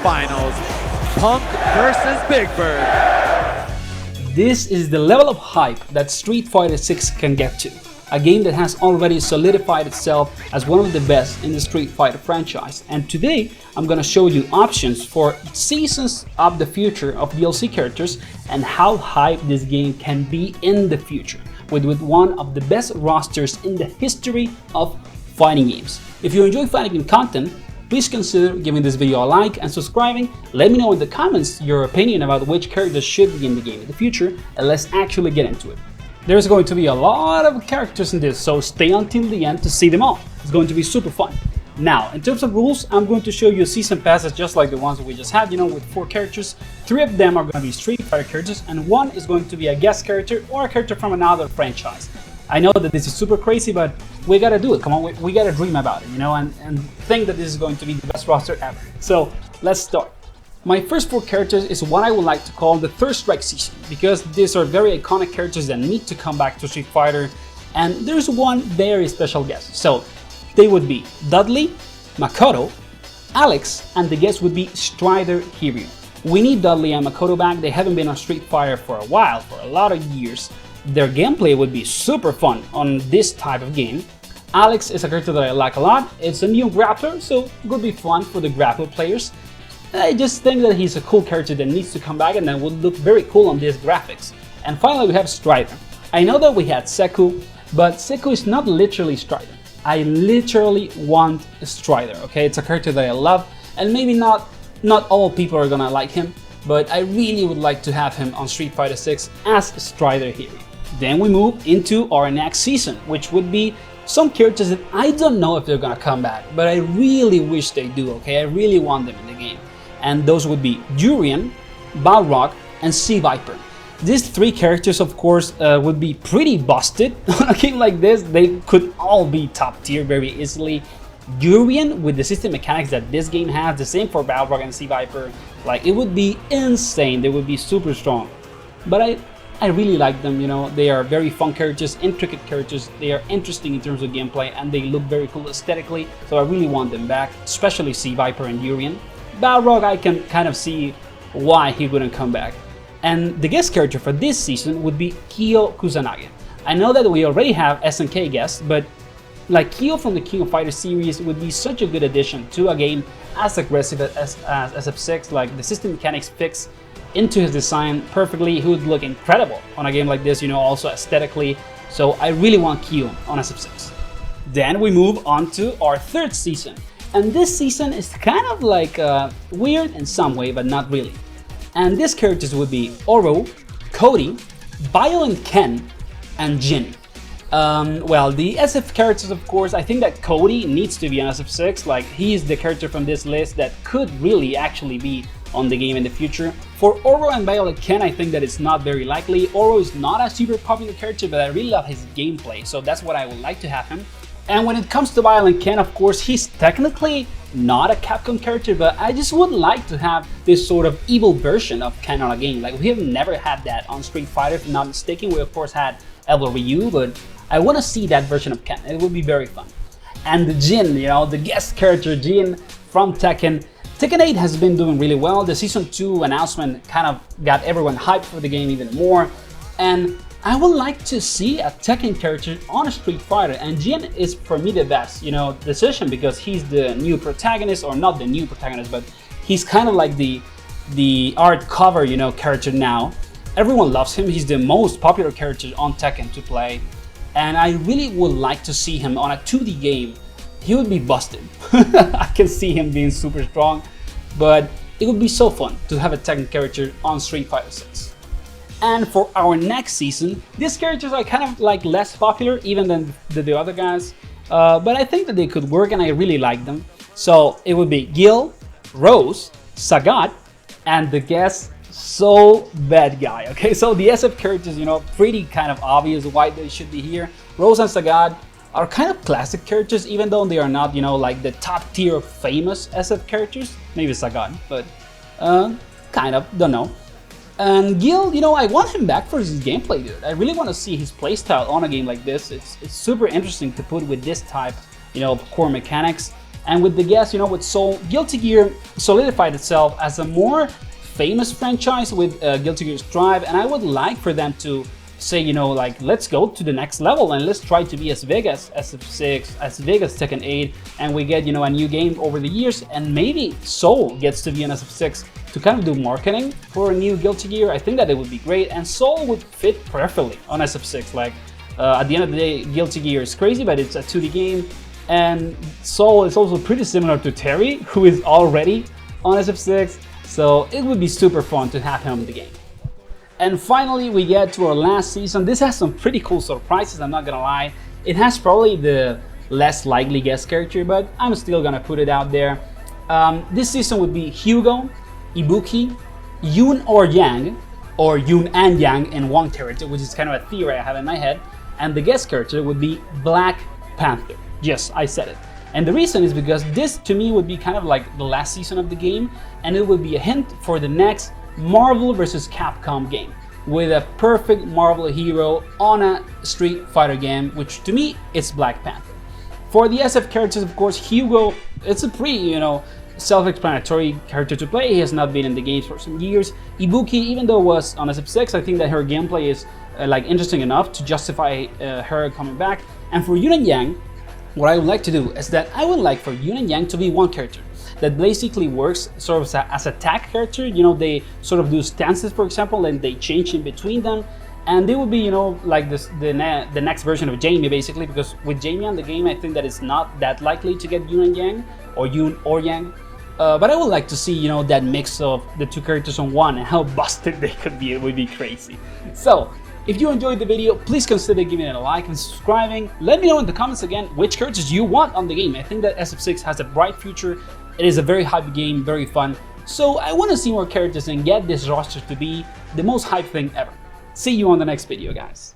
finals, Punk versus Big Bird. This is the level of hype that Street Fighter 6 can get to. A game that has already solidified itself as one of the best in the Street Fighter franchise. And today, I'm gonna show you options for seasons of the future of DLC characters and how hyped this game can be in the future, with one of the best rosters in the history of fighting games. If you enjoy fighting game content, please consider giving this video a like and subscribing. Let me know in the comments your opinion about which characters should be in the game in the future, and let's actually get into it. There's going to be a lot of characters in this, so stay until the end to see them all. It's going to be super fun. Now, in terms of rules, I'm going to show you season passes just like the ones that we just had, with 4 characters. 3 of them are going to be Street Fighter characters, and 1 is going to be a guest character or a character from another franchise. I know that this is super crazy, but we gotta do it. Come on, we gotta dream about it, and think that this is going to be the best roster ever. So, let's start. My first 4 characters is what I would like to call the Third Strike season, because these are very iconic characters that need to come back to Street Fighter, and there's one very special guest. So they would be Dudley, Makoto, Alex, and the guest would be Strider Hiryu. We need Dudley and Makoto back. They haven't been on Street Fighter for a while, for a lot of years. Their gameplay would be super fun on this type of game. Alex is a character that I like a lot. It's a new grappler, so it would be fun for the grappler players. I just think that he's a cool character that needs to come back and that would look very cool on these graphics. And finally we have Strider. I know that we had Seku, but Seku is not literally Strider. I literally want Strider, okay? It's a character that I love, and maybe not all people are gonna like him, but I really would like to have him on Street Fighter 6 as Strider here. Then we move into our next season, which would be some characters that I don't know if they're gonna come back, but I really wish they do, okay? I really want them in the game. And those would be Durian, Balrog, and Sea Viper. These 3 characters, of course, would be pretty busted on a game like this. They could all be top tier very easily. Durian, with the system mechanics that this game has, the same for Balrog and Sea Viper, like it would be insane. They would be super strong. But I really like them, they are very fun characters, intricate characters, they are interesting in terms of gameplay, and they look very cool aesthetically, so I really want them back, especially Sea Viper and Durian. Balrog, I can kind of see why he wouldn't come back. And the guest character for this season would be Kyo Kusanagi. I know that we already have SNK guests, but like Kyo from the King of Fighters series would be such a good addition to a game as aggressive as SF6, like the system mechanics fix into his design perfectly. He would look incredible on a game like this, also aesthetically. So I really want Kyo on SF6. Then we move on to our 3rd season. And this season is kind of like weird in some way, but not really. And these characters would be Oro, Cody, Violent Ken, and Jin. Well, the SF characters, of course, I think that Cody needs to be on SF6. Like, he's the character from this list that could really actually be on the game in the future. For Oro and Violent Ken, I think that it's not very likely. Oro is not a super popular character, but I really love his gameplay, so that's what I would like to have him. And when it comes to Violent Ken, of course, he's technically not a Capcom character, but I just would like to have this sort of evil version of Ken on a game. Like, we have never had that on Street Fighter, if I'm not mistaken. We of course had Evil Ryu, but I want to see that version of Ken. It would be very fun. And the Jin, the guest character Jin from Tekken. Tekken 8 has been doing really well. The Season 2 announcement kind of got everyone hyped for the game even more. And I would like to see a Tekken character on a Street Fighter, and Jin is for me the best, decision, because he's the new protagonist, or not the new protagonist, but he's kind of like the art cover, character now. Everyone loves him. He's the most popular character on Tekken to play, and I really would like to see him on a 2D game. He would be busted. I can see him being super strong, but it would be so fun to have a Tekken character on Street Fighter 6. And for our next season, these characters are kind of like less popular even than the other guys, but I think that they could work and I really like them. So it would be Gil, Rose, Sagat, and the guest So Bad Guy. Okay, so the SF characters, pretty kind of obvious why they should be here. Rose and Sagat are kind of classic characters, even though they are not, like the top tier of famous SF characters. Maybe Sagat, but kind of, don't know. And Gil, I want him back for his gameplay, dude. I really want to see his playstyle on a game like this. It's super interesting to put with this type, of core mechanics. And with the guess, you know, with Soul, Guilty Gear solidified itself as a more famous franchise with Guilty Gear Strive, and I would like for them to say, you know, like, let's go to the next level and let's try to be as big as SF6, as big as Tekken 8, and we get, you know, a new game over the years, and maybe Soul gets to be an SF6 to kind of do marketing for a new Guilty Gear. I think that it would be great, and Soul would fit perfectly on SF6. Like, at the end of the day, Guilty Gear is crazy, but it's a 2D game, and Soul is also pretty similar to Terry, who is already on SF6, so it would be super fun to have him in the game. And finally, we get to our last season. This has some pretty cool surprises, I'm not gonna lie. It has probably the less likely guest character, but I'm still gonna put it out there. This season would be Hugo, Ibuki, Yoon or Yang, or Yoon and Yang in one character, which is kind of a theory I have in my head. And the guest character would be Black Panther. Yes, I said it. And the reason is because this, to me, would be kind of like the last season of the game, and it would be a hint for the next Marvel vs. Capcom game, with a perfect Marvel hero on a Street Fighter game, which to me, it's Black Panther. For the SF characters, of course, Hugo, it's a pretty, you know, self-explanatory character to play. He has not been in the games for some years. Ibuki, even though it was on SF6, I think that her gameplay is like interesting enough to justify her coming back. And for Yoon and Yang, what I would like to do is that I would like for Yoon and Yang to be one character that basically works sort of as a tag character. You know, they sort of do stances, for example, and they change in between them. And they would be, you know, like this, the next version of Jamie, basically, because with Jamie on the game, I think that it's not that likely to get Yoon and Yang, or Yoon or Yang. But I would like to see, you know, that mix of the two characters on one, and how busted they could be. It would be crazy. So, if you enjoyed the video, please consider giving it a like and subscribing. Let me know in the comments again which characters you want on the game. I think that SF6 has a bright future. It is a very hype game, very fun. So I want to see more characters and get this roster to be the most hype thing ever. See you on the next video, guys.